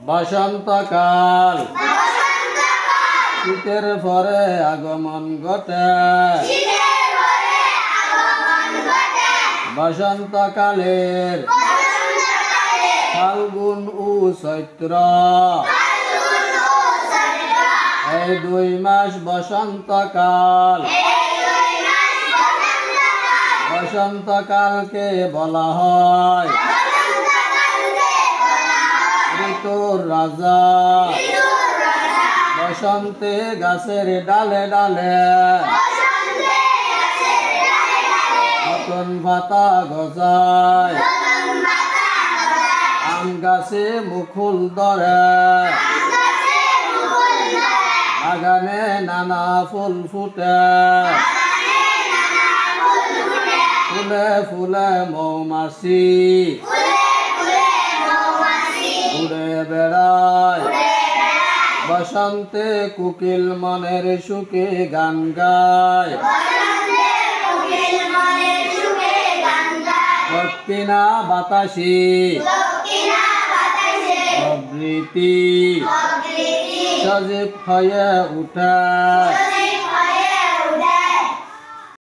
বসন্তকাল শীতের পরে আগমন ঘটে বসন্তকালের ফাল্গুন ও চৈত্র এই 2 মাস বসন্তকাল বসন্তকালকে বলা হয় ঋতুর রাজা বসন্তে গাছের ডালে ডালে নতুন পাতা গজায় আম গাছে মুকুল ধরে বাগানে নানা ফুল ফুটে ফুলে ফুলে মৌমাছি উড়ে বেড়ায় বসন্তে কোকিল মনের সুখে গান গায় দক্ষিণা বাতাসি প্রবৃতি সজীব হয়ে উঠে